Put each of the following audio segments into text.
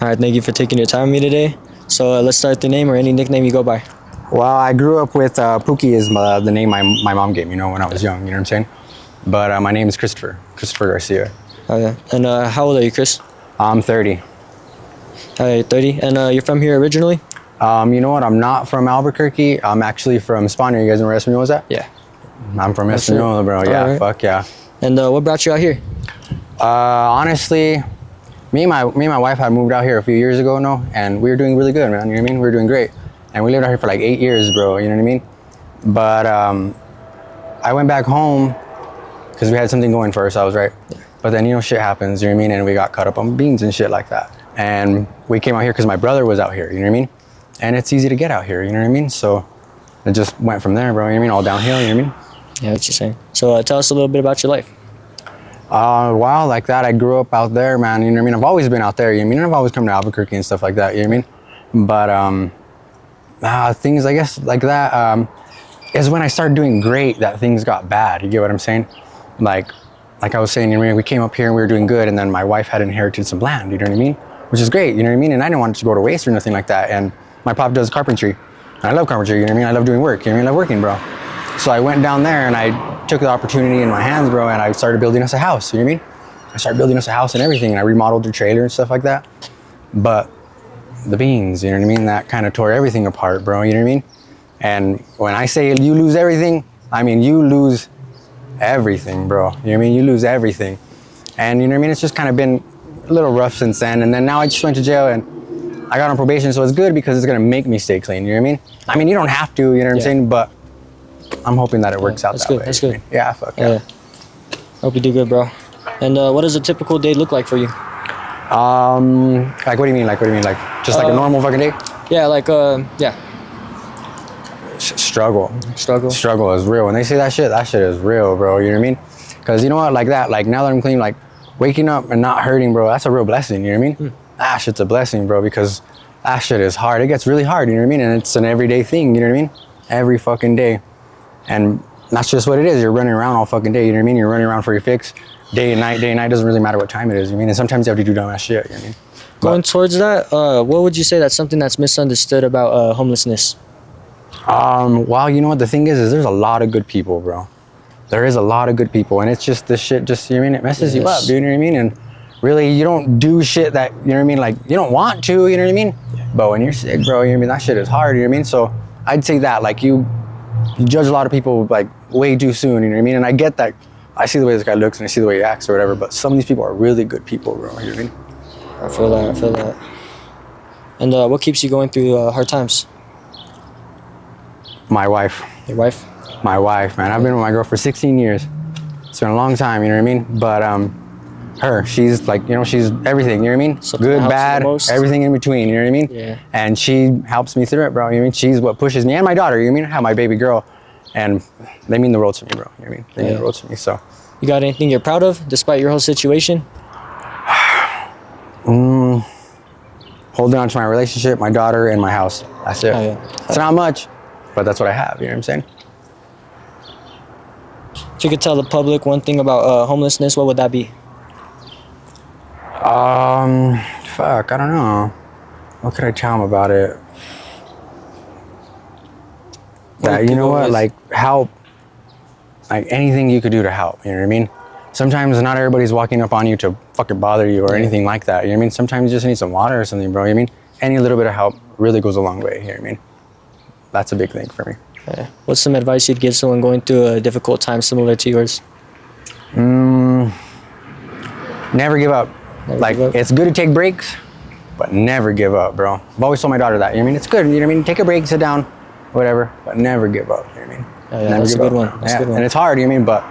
All right, thank you for taking your time with me today. So let's start with the name or any nickname you go by. Well, I grew up with Pookie is the name my mom gave me, when I was young, you know what I'm saying? But my name is Christopher Garcia. Oh yeah. And how old are you, Chris? I'm 30. All right, 30. And you're from here originally? You know what? I'm not from Albuquerque. I'm actually from Espanola. You guys know where Espanola is at? Yeah. I'm from Espanola, bro. Yeah, right. fuck yeah. And what brought you out here? Honestly, me and my wife had moved out here a few years ago, and we were doing really good, man. You know what I mean? We were doing great. And we lived out here for like 8 years, bro. You know what I mean? But I went back home because we had something going for ourselves, right? Yeah. But then, shit happens, you know what I mean? And we got caught up on beans and shit like that. And we came out here because my brother was out here, you know what I mean? And it's easy to get out here, you know what I mean? So it just went from there, bro, you know what I mean? All downhill, you know what I mean? Yeah, what you're saying. So tell us a little bit about your life. Wow, like that, I grew up out there, man, you know what I mean? I've always been out there, you know what I mean? I've always come to Albuquerque and stuff like that, you know what I mean? But things, I guess, like that is when I started doing great that things got bad, you get what I'm saying? Like I was saying, you know, we came up here and we were doing good, and then my wife had inherited some land, you know what I mean? Which is great, you know what I mean? And I didn't want it to go to waste or nothing like that. And my pop does carpentry. And I love carpentry, you know what I mean? I love doing work, you know what I mean? I love working, bro. So I went down there and I took the opportunity in my hands, bro, and I started building us a house, you know what I mean? I started building us a house and everything, and I remodeled the trailer and stuff like that. But the beans, you know what I mean? That kind of tore everything apart, bro, you know what I mean? And when I say you lose everything, I mean you lose everything, bro. You know what I mean? You lose everything. And you know what I mean? It's just kind of been a little rough since then. And then now I just went to jail and I got on probation, so it's good because it's gonna make me stay clean, you know what I mean? I mean, you don't have to, you know what I'm saying? But I'm hoping that it works out that way. That's good. Yeah, fuck yeah. Hope you do good, bro. And what does a typical day look like for you? Like what do you mean? Like just like a normal fucking day? Yeah, like yeah. Struggle is real. When they say that shit is real, bro. You know what I mean? Because you know what, like that, like now that I'm clean, like waking up and not hurting, bro, that's a real blessing, you know what I mean? That shit's a blessing, bro, because that shit is hard. It gets really hard, you know what I mean? And it's an everyday thing, you know what I mean? Every fucking day. And that's just what it is. You're running around all fucking day, you know what I mean? You're running around for your fix day and night, doesn't really matter what time it is, you know what I mean? And sometimes you have to do dumbass shit, you know what I mean? Going towards that, what would you say that's something that's misunderstood about homelessness? Well, you know what the thing is there's a lot of good people, bro. There is a lot of good people, and it's just this shit just, you know what I mean, it messes you up, dude, you know what I mean? And really, you don't do shit that, you know what I mean, like, you don't want to, you know what I mean? But when you're sick, bro, you know what I mean, that shit is hard, you know what I mean? So I'd say that, like, you judge a lot of people, like, way too soon, you know what I mean? And I get that. I see the way this guy looks, and I see the way he acts or whatever, but some of these people are really good people, bro, you know what I mean? I feel that. And what keeps you going through hard times? My wife. Your wife? My wife, man. I've been with my girl for 16 years. It's been a long time, you know what I mean? But her, she's like, you know, she's everything, you know what I mean? Something good, bad, everything in between, you know what I mean? Yeah. And she helps me through it, bro, you know what I mean? She's what pushes me, and my daughter, you know what I mean? I have my baby girl, and they mean the world to me, bro, you know what I mean? They mean the world to me, so. You got anything you're proud of, despite your whole situation? Holding on to my relationship, my daughter, and my house. That's it. It's not much, but that's what I have, you know what I'm saying? If you could tell the public one thing about homelessness, what would that be? Fuck, I don't know. What could I tell them about it? That, you know what, like, help, like, anything you could do to help, you know what I mean? Sometimes not everybody's walking up on you to fucking bother you or anything like that, you know what I mean? Sometimes you just need some water or something, bro, you know what I mean? Any little bit of help really goes a long way, you know what I mean? That's a big thing for me. What's some advice you'd give someone going through a difficult time similar to yours? Never give up. It's good to take breaks, but never give up, bro. I've always told my daughter that, you know what I mean? It's good, you know what I mean? Take a break, sit down, whatever, but never give up, you know what I mean? That's a good one. That's a good one. And it's hard, you know what I mean? But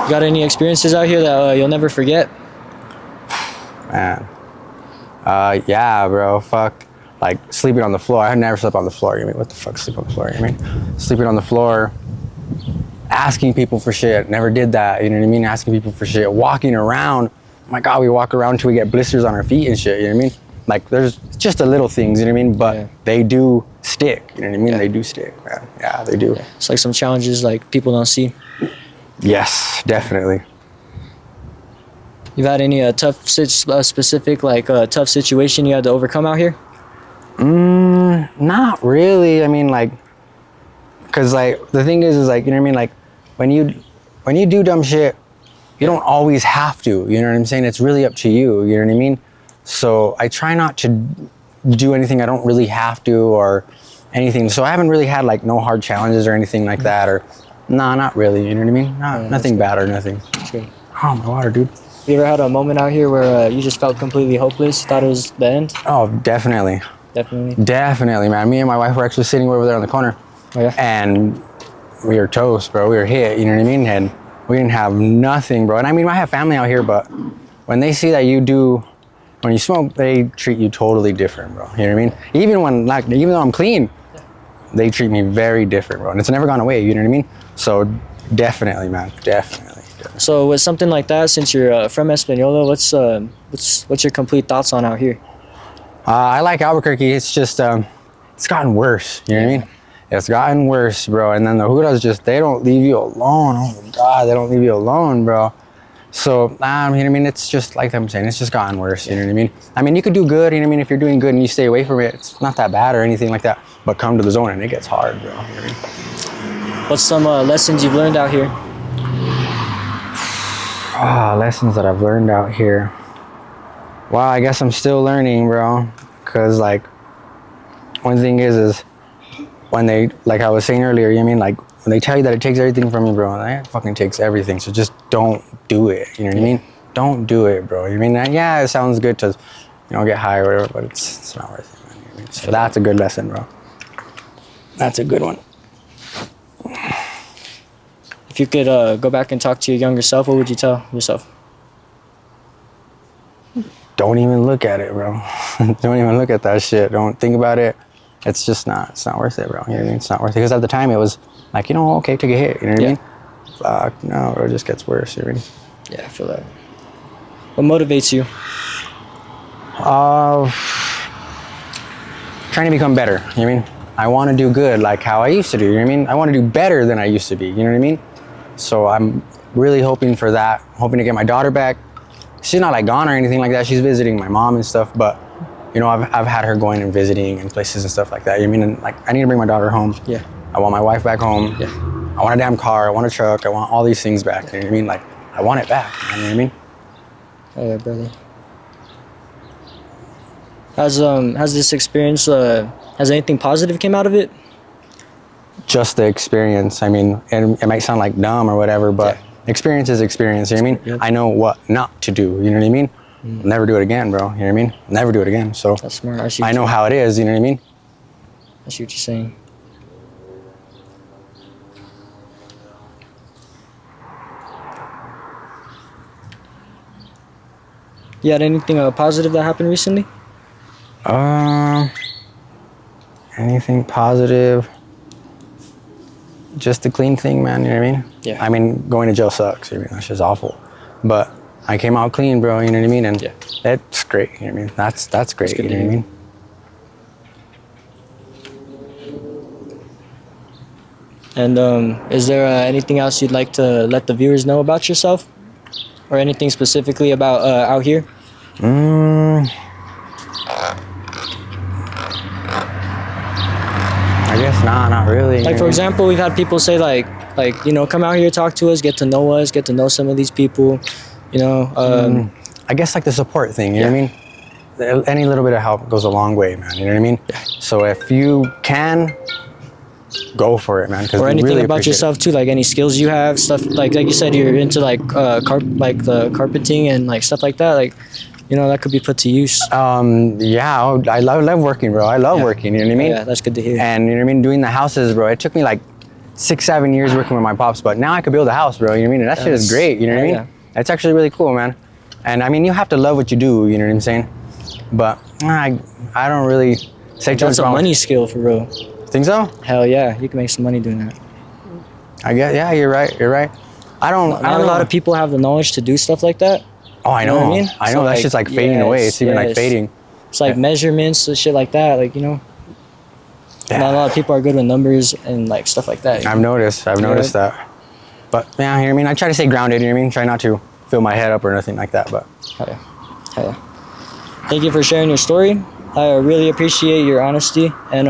you got any experiences out here that you'll never forget? Man. Yeah, bro, fuck. Like, sleeping on the floor. I never slept on the floor, you know what I mean? What the fuck, sleep on the floor, you know what I mean? Sleeping on the floor, asking people for shit, never did that, you know what I mean? Asking people for shit, walking around. Oh my God, we walk around until we get blisters on our feet and shit, you know what I mean? Like, there's just the little things, you know what I mean? But they do stick, you know what I mean? They do stick, man. Yeah, they do. It's like some challenges like people don't see. Yes, definitely. You've had any specific like tough situation you had to overcome out here? Not really. I mean, like, cause like the thing is like, you know what I mean? Like, when you do dumb shit, you don't always have to. You know what I'm saying? It's really up to you. You know what I mean? So I try not to do anything I don't really have to or anything. So I haven't really had like no hard challenges or anything like that. Or nah, not really. You know what I mean? Nothing bad or nothing. That's good. Oh, my water, dude. You ever had a moment out here where you just felt completely hopeless, thought it was the end? Oh, definitely. Definitely, man. Me and my wife were actually sitting over there on the corner. Oh, yeah? And we were toast, bro. We were hit, you know what I mean? And we didn't have nothing, bro. And I mean, I have family out here, but when they see that when you smoke, they treat you totally different, bro. You know what I mean? Even though I'm clean, they treat me very different, bro. And it's never gone away, you know what I mean? So definitely, man, definitely. So with something like that, since you're from Espanola, what's your complete thoughts on out here? I like Albuquerque. It's just, it's gotten worse, you know what I mean? It's gotten worse, bro. And then the Hudas they don't leave you alone. Oh my God, they don't leave you alone, bro. So, you know what I mean? It's just like I'm saying, it's just gotten worse, you know what I mean? I mean, you could do good, you know what I mean? If you're doing good and you stay away from it, it's not that bad or anything like that. But come to the zone and it gets hard, bro. You know what I mean? What's some lessons you've learned out here? Lessons that I've learned out here. Wow, I guess I'm still learning, bro. Cause like, one thing is when they, like I was saying earlier, you know what I mean? Like when they tell you that it takes everything from you, bro, that fucking takes everything. So just don't do it. You know what I mean? Don't do it, bro. You mean, yeah, it sounds good to, get high or whatever, but it's not worth it, man. You know what I mean? So that's a good lesson, bro. That's a good one. If you could go back and talk to your younger self, what would you tell yourself? Don't even look at it, bro. Don't even look at that shit. Don't think about it. It's just it's not worth it, bro. You know what I mean? It's not worth it. Because at the time it was like, okay, take a hit. You know what I mean? Fuck, no, bro, it just gets worse. You know what I mean? Yeah, I feel that. What motivates you? Trying to become better. You know what I mean? I want to do good like how I used to do. You know what I mean? I want to do better than I used to be. You know what I mean? So I'm really hoping for that. Hoping to get my daughter back. She's not like gone or anything like that. She's visiting my mom and stuff, but I've had her going and visiting and places and stuff like that. You know what I mean? And like I need to bring my daughter home. Yeah. I want my wife back home. Yeah. I want a damn car. I want a truck. I want all these things back. You know what I mean? Like I want it back. You know what I mean? Oh yeah, brother. Has this experience has anything positive came out of it? Just the experience. I mean, and it might sound like dumb or whatever, but experience is experience. You know what I mean? I know what not to do. You know what I mean? I'll never do it again, bro. You know what I mean? I'll never do it again. So that's smart. I know how it is. You know what I mean? I see what you're saying. You had anything positive that happened recently? Anything positive? Just the clean thing, man. You know what I mean? Yeah. I mean, going to jail sucks. You know what I mean? That's just awful. But I came out clean, bro. You know what I mean? And that's great. You know what I mean? That's great. You know what I mean? And is there anything else you'd like to let the viewers know about yourself, or anything specifically about out here? I guess not really. Like for example, we've had people say like come out here, talk to us, get to know some of these people. I guess like the support thing. You know what I mean? Any little bit of help goes a long way, man. You know what I mean? Yeah. So if you can, go for it, man. Or anything really about yourself too, like any skills you have, stuff like you said, you're into like the carpeting and like stuff like that. Like, that could be put to use. Yeah, I love working, bro. I love working. You know what I mean? Yeah, that's good to hear. And you know what I mean? Doing the houses, bro. It took me like 6-7 years working with my pops, but now I could build a house, bro. You know what I mean? And that shit is great. You know what I mean? Yeah. It's actually really cool, man. And I mean, you have to love what you do. You know what I'm saying? But I don't really say too much. That's a money skill for real. Think so? Hell yeah, you can make some money doing that. I guess, yeah, you're right. I don't know. A lot of people have the knowledge to do stuff like that. Oh, I know. You know what I mean? I know. That's just like fading away. It's even like fading. It's like measurements and shit like that. Like, Yeah. Not a lot of people are good with numbers and like stuff like that. I've noticed that. But yeah, you know what I mean? I try to stay grounded, you know what I mean? Try not to fill my head up or nothing like that. But Hell yeah. Hell yeah. Thank you for sharing your story. I really appreciate your honesty. And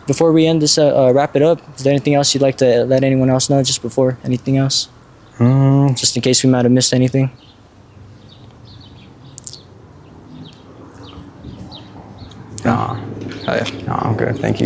before we end this, wrap it up, is there anything else you'd like to let anyone else know just before anything else? Just in case we might have missed anything. no, Oh, yeah. no, I'm good. Thank you.